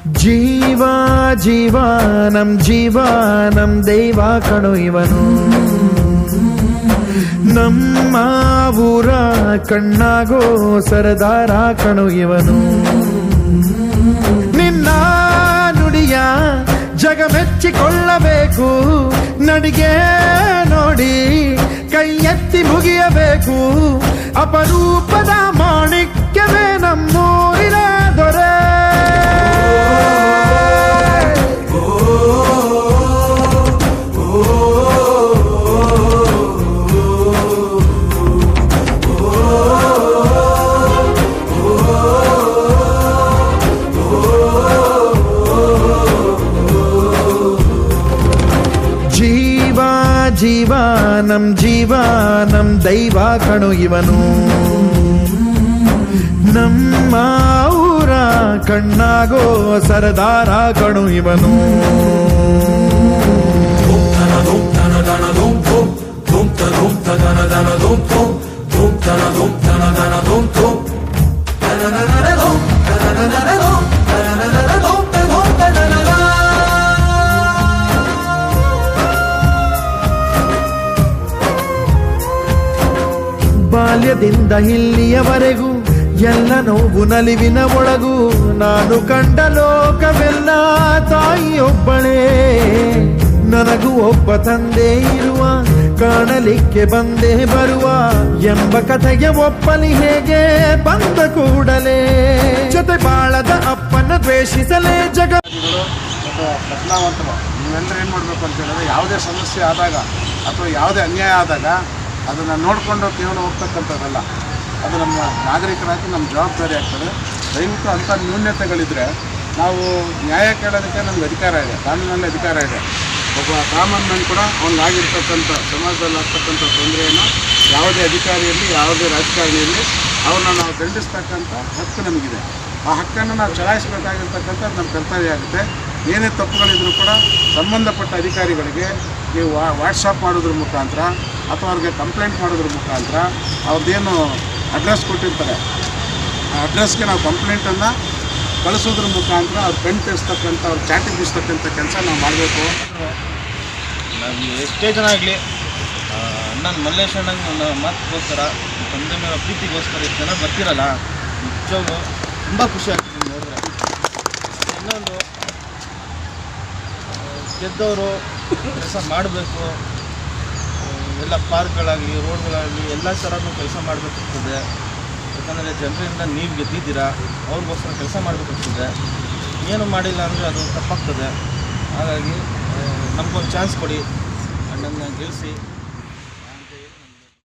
ಜೀವ ಜೀವ ನಮ್ ದೈವ ಕಣು ಇವನು, ನಮ್ಮ ಊರ ಕಣ್ಣಾಗೋ ಸರದಾರ ಕಣು ಇವನು. ನಿನ್ನ ನುಡಿಯ ಜಗ ಮೆಚ್ಚಿಕೊಳ್ಳಬೇಕು, ನಡಿಗೆ ನೋಡಿ ಕೈ ಎತ್ತಿ ಮುಗಿಯಬೇಕು. ಅಪರೂಪದ ಮಾಣಿಕ್ಯವೇ ನಮ್ಮೂರಿನ ದೊರೆ. ಜೀವ ನಮ್ ದೈವ ಕಣು ಇವನು, ನಮ್ಮ ಊರ ಕಣ್ಣಾಗೋ ಸರದಾರ ಕಣು ಇವನು. ಬಾಲ್ಯದಿಂದ ಇಲ್ಲಿಯವರೆಗೂ ಎಲ್ಲ ನೋವು ನಲಿವಿನ ಒಳಗೂ, ನಾನು ಕಂಡ ಲೋಕವೆಲ್ಲ ತಾಯಿಯೊಬ್ಬಳೇ. ನನಗೂ ಒಬ್ಬ ತಂದೆ ಇರುವ, ಕಾಣಲಿಕ್ಕೆ ಬಂದೇ ಬರುವ ಎಂಬ ಕಥೆಗೆ ಒಪ್ಪಲಿ ಹೇಗೆ ಬಂದ ಕೂಡಲೇ. ಜೊತೆ ಬಾಳದ ಅಪ್ಪನ ದ್ವೇಷಿಸಲೇ ಜಗ. ಪ್ರಜ್ಞಾವಂತರು ನೀವೆಲ್ಲರೂ ಏನು ಮಾಡಬೇಕು ಅಂತ ಹೇಳಿದ್ರೆ, ಯಾವುದೇ ಸಮಸ್ಯೆ ಆದಾಗ ಅಥವಾ ಯಾವುದೇ ಅನ್ಯಾಯ ಆದಾಗ ಅದನ್ನು ನೋಡಿಕೊಂಡು ಕೇವಲ ಹೋಗ್ತಕ್ಕಂಥದ್ದಲ್ಲ, ಅದು ನಮ್ಮ ನಾಗರಿಕರಾಗಿ ನಮ್ಮ ಜವಾಬ್ದಾರಿ ಆಗ್ತದೆ. ದಯವಿಟ್ಟು ಅಂಥ ನ್ಯೂನ್ಯತೆಗಳಿದ್ದರೆ ನಾವು ನ್ಯಾಯ ಕೇಳೋದಕ್ಕೆ ನಮ್ಗೆ ಅಧಿಕಾರ ಇದೆ, ಕಾನೂನಲ್ಲಿ ಅಧಿಕಾರ ಇದೆ. ಒಬ್ಬ ಸಾಮಾನ್ಯನ ಕೂಡ ಅವನಿಗಾಗಿರ್ತಕ್ಕಂಥ ಸಮಾಜದಲ್ಲಿ ಆಗ್ತಕ್ಕಂಥ ತೊಂದರೆಯನ್ನು ಯಾವುದೇ ಅಧಿಕಾರಿಯಲ್ಲಿ ಯಾವುದೇ ರಾಜಕಾರಣಿಯಲ್ಲಿ ಅವ್ರನ್ನ ನಾವು ದಂಡಿಸ್ತಕ್ಕಂಥ ಹಕ್ಕು ನಮಗಿದೆ. ಆ ಹಕ್ಕನ್ನು ನಾವು ಚಲಾಯಿಸಬೇಕಾಗಿರ್ತಕ್ಕಂಥದ್ದು ನಮ್ಮ ಕರ್ತವ್ಯ ಆಗುತ್ತೆ. ಏನೇ ತಪ್ಪುಗಳಿದ್ರೂ ಕೂಡ ಸಂಬಂಧಪಟ್ಟ ಅಧಿಕಾರಿಗಳಿಗೆ ನೀವು ವಾಟ್ಸಪ್ ಮಾಡೋದ್ರ ಮುಖಾಂತರ ಅಥವಾ ಅವ್ರಿಗೆ ಕಂಪ್ಲೇಂಟ್ ಮಾಡೋದ್ರ ಮುಖಾಂತರ ಅವ್ರದ್ದೇನು ಅಡ್ರೆಸ್ ಕೊಟ್ಟಿರ್ತಾರೆ ಆ ಅಡ್ರೆಸ್ಗೆ ನಾವು ಕಂಪ್ಲೇಂಟನ್ನು ಕಳಿಸೋದ್ರ ಮುಖಾಂತರ ಅವ್ರು ಪೆನ್ ತೆಗೆಸ್ತಕ್ಕಂಥ ಅವ್ರು ಚಾಟಿಂಗ್ ಬೀಸ್ತಕ್ಕಂಥ ಕೆಲಸ ನಾವು ಮಾಡಬೇಕು. ನಾವು ಎಷ್ಟೇ ಜನ ಆಗಲಿ ನನ್ನ ಮಲ್ಲೇಶ್ ಅಣ್ಣಂಗೆ ನನ್ನ ಮಾತಿಗೋಸ್ಕರ, ತಂದೆ ಮೇಲೆ ಪ್ರೀತಿಗೋಸ್ಕರ ಎಷ್ಟು ಜನ ಬರ್ತಿರಲ್ಲ, ನಿಜವಾಗ್ಲೂ ತುಂಬ ಖುಷಿ ಆಗ್ತಿದೆ ನೋಡಿದ್ರೆ. ಇನ್ನೊಂದು ಗೆದ್ದವರು ಕೆಲಸ ಮಾಡಬೇಕು, ಎಲ್ಲ ಪಾರ್ಕ್ಗಳಾಗಲಿ ರೋಡ್ಗಳಾಗಲಿ ಎಲ್ಲ ಥರನೂ ಕೆಲಸ ಮಾಡಬೇಕಾಗ್ತದೆ. ಯಾಕಂದರೆ ಜನರಿಂದ ನೀವು ಗೆದ್ದಿದ್ದೀರಾ, ಅವ್ರಿಗೋಸ್ಕರ ಕೆಲಸ ಮಾಡಬೇಕಾಗ್ತದೆ. ಏನು ಮಾಡಿಲ್ಲ ಅಂದರೆ ಅದು ತಪ್ಪಾಗ್ತದೆ. ಹಾಗಾಗಿ ನಮಗೊಂದು ಚಾನ್ಸ್ ಕೊಡಿ, ಅಣ್ಣನ ಗೆಲ್ಲಿಸಿ.